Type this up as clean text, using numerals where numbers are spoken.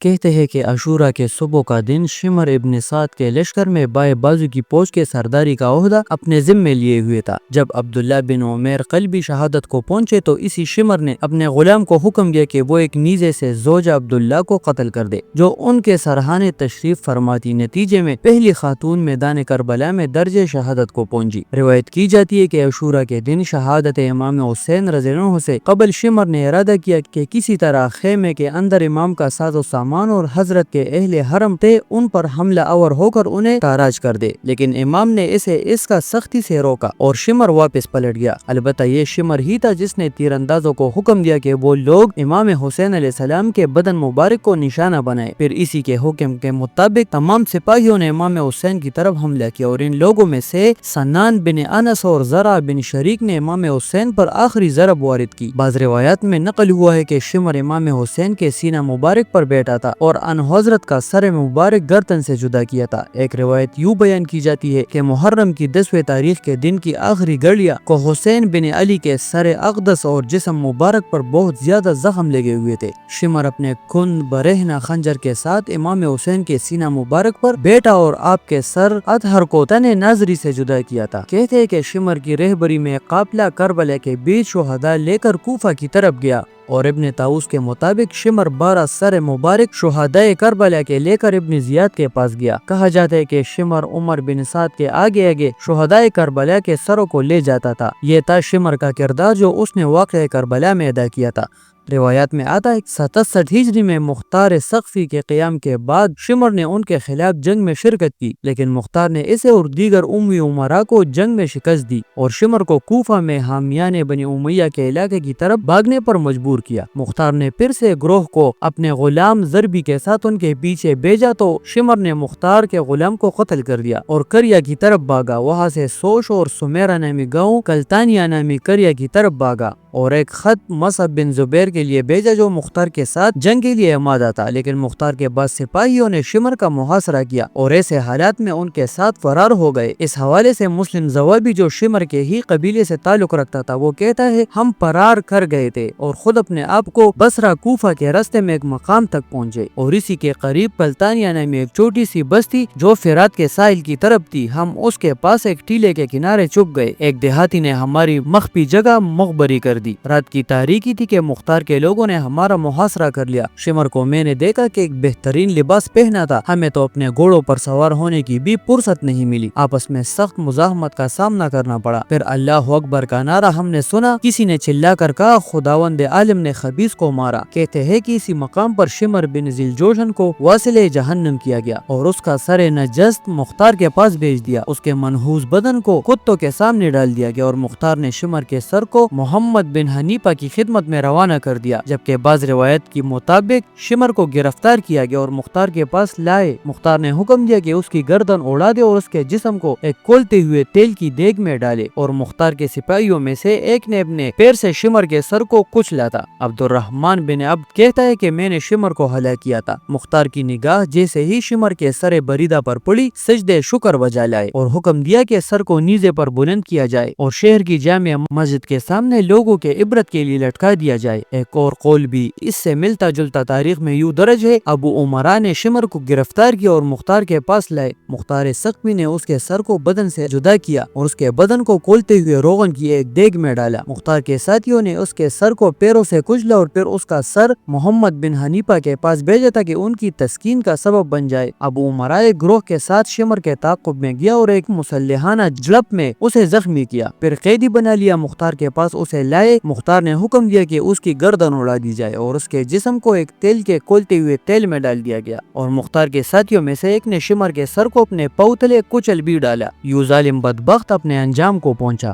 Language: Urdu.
کہتے ہیں کہ عاشورہ کے صبح کا دن شمر ابن سعد کے لشکر میں بائیں بازو کی فوج کے سرداری کا عہدہ اپنے ذمے لیے ہوئے تھا۔ جب عبداللہ بن عمیر قلبی شہادت کو پہنچے تو اسی شمر نے اپنے غلام کو حکم دیا کہ وہ ایک نیزے سے زوجہ عبداللہ کو قتل کر دے، جو ان کے سرحانے تشریف فرماتی۔ نتیجے میں پہلی خاتون میدان کربلا میں درجہ شہادت کو پہنچی۔ روایت کی جاتی ہے کہ عاشورہ کے دن شہادت امام حسین رضی اللہ عنہ سے قبل شمر نے ارادہ کیا کہ کسی طرح خیمے کے اندر امام کا ساز و سامان اور حضرت کے اہل حرم تھے ان پر حملہ آور ہو کر انہیں تاراج کر دے، لیکن امام نے اسے اس کا سختی سے روکا اور شمر واپس پلٹ گیا۔ البتہ یہ شمر ہی تھا جس نے تیر اندازوں کو حکم دیا کہ وہ لوگ امام حسین علیہ السلام کے بدن مبارک کو نشانہ بنائے۔ پھر اسی کے حکم کے مطابق تمام سپاہیوں نے امام حسین کی طرف حملہ کیا اور ان لوگوں میں سے سنان بن انس اور زرع بن شریک نے امام حسین پر آخری ضرب وارد کی۔ بعض روایات میں نقل ہوا ہے کہ شمر امام حسین کے سینہ مبارک پر بیٹھا تھا اور ان حضرت کا سر مبارک گردن سے جدا کیا تھا۔ ایک روایت یوں بیان کی جاتی ہے کہ محرم کی 10ویں تاریخ کے دن کی آخری گھڑیاں کو حسین بن علی کے سر اقدس اور جسم مبارک پر بہت زیادہ زخم لگے ہوئے تھے۔ شمر اپنے کن برہنہ خنجر کے ساتھ امام حسین کے سینہ مبارک پر بیٹھا اور آپ کے سر اطہر کو تن ناظری سے جدا کیا تھا۔ کہتے ہیں کہ شمر کی رہبری میں قافلہ کربلا کے بیچ شہداء لے کر کوفہ کی طرف گیا اور ابن طاؤس کے مطابق شمر 12 سر مبارک شہداء کربلا کے لے کر ابن زیاد کے پاس گیا۔ کہا جاتا ہے کہ شمر عمر بن سعد کے آگے آگے شہداء کربلا کے سروں کو لے جاتا تھا۔ یہ تھا شمر کا کردار جو اس نے واقعہ کربلا میں ادا کیا تھا۔ روایات میں آتا ہے 67 ہجری میں مختار ثقفی کے قیام کے بعد شمر نے ان کے خلاف جنگ میں شرکت کی، لیکن مختار نے اسے اور دیگر اموی امراء کو جنگ میں شکست دی اور شمر کو کوفہ میں حامیان بنی امیہ کے علاقے کی طرف بھاگنے پر مجبور کیا۔ مختار نے پھر سے گروہ کو اپنے غلام ضربی کے ساتھ ان کے پیچھے بھیجا تو شمر نے مختار کے غلام کو قتل کر دیا اور کریا کی طرف بھاگا۔ وہاں سے سوش اور سمیرہ نامی گاؤں کلتانیہ نامی کریا کی طرف بھاگا اور ایک خط مصعب بن زبیر کے لیے بھیجا جو مختار کے ساتھ جنگ کے لیے آمادہ تھا، لیکن مختار کے بعد سپاہیوں نے شمر کا محاصرہ کیا اور ایسے حالات میں ان کے ساتھ فرار ہو گئے۔ اس حوالے سے مسلم زوابی جو شمر کے ہی قبیلے سے تعلق رکھتا تھا وہ کہتا ہے ہم فرار کر گئے تھے اور خود اپنے آپ کو بصرہ کوفہ کے راستے میں ایک مقام تک پہنچے اور اسی کے قریب پلتانیہ نامی ایک چھوٹی سی بستی جو فرات کے ساحل کی طرف تھی، ہم اس کے پاس ایک ٹیلے کے کنارے چھپ گئے۔ ایک دیہاتی نے ہماری مخفی جگہ مخبری کر دی۔ رات کی تاریکی تھی کہ مختار کے لوگوں نے ہمارا محاصرہ کر لیا۔ شمر کو میں نے دیکھا کہ ایک بہترین لباس پہنا تھا، ہمیں تو اپنے گھوڑوں پر سوار ہونے کی بھی فرصت نہیں ملی، آپس میں سخت مزاحمت کا سامنا کرنا پڑا۔ پھر اللہ اکبر کا نعرہ ہم نے سنا، کسی نے چلا کر کہا خداوند عالم نے خبیث کو مارا۔ کہتے ہیں کہ اسی مقام پر شمر بن ذی الجوشن کو واصل جہنم کیا گیا اور اس کا سر نجست مختار کے پاس بھیج دیا۔ اس کے منحوس بدن کو کتوں کے سامنے ڈال دیا گیا اور مختار نے شمر کے سر کو محمد بن حنیفہ کی خدمت میں روانہ کر دیا، جبکہ بعض روایت کے مطابق شمر کو گرفتار کیا گیا اور مختار کے پاس لائے۔ مختار نے حکم دیا کہ اس کی گردن اڑا دے اور اس کے جسم کو ایک کھولتے ہوئے تیل کی دیگ میں ڈالے، اور مختار کے سپاہیوں میں سے ایک نے اپنے پیر سے شمر کے سر کو کچلا تھا۔ عبد الرحمن بن عبد کہتا ہے کہ میں نے شمر کو ہلاک کیا تھا۔ مختار کی نگاہ جیسے ہی شمر کے سر بریدہ پر پڑی، سجدے شکر بجا لائے اور حکم دیا کہ سر کو نیزے پر بلند کیا جائے اور شہر کی جامع مسجد کے سامنے لوگوں کے عبرت کے لیے لٹکا دیا جائے۔ ایک اور قول بھی اس سے ملتا جلتا تاریخ میں یوں درج ہے، ابو عمرہ نے شمر کو گرفتار کیا اور مختار کے پاس لائے۔ مختار ثقفی نے اس کے سر کو بدن سے جدا کیا اور اس کے بدن کو کھولتے ہوئے روغن کی ایک دیگ میں ڈالا۔ مختار کے ساتھیوں نے اس کے سر کو پیروں سے کچلا اور پھر اس کا سر محمد بن حنیفہ کے پاس بھیجا تاکہ ان کی تسکین کا سبب بن جائے۔ ابو عمرہ ایک گروہ کے ساتھ شمر کے تعاقب میں گیا اور ایک مسلحانہ جھڑپ میں اسے زخمی کیا، پھر قیدی بنا لیا۔ مختار کے پاس اسے لائے۔ مختار نے حکم دیا کہ اس کی گردن اڑا دی جائے اور اس کے جسم کو ایک تیل کے کھولتے ہوئے تیل میں ڈال دیا گیا، اور مختار کے ساتھیوں میں سے ایک نے شمر کے سر کو اپنے پاؤں تلے کچل بھی ڈالا۔ یوں ظالم بدبخت اپنے انجام کو پہنچا۔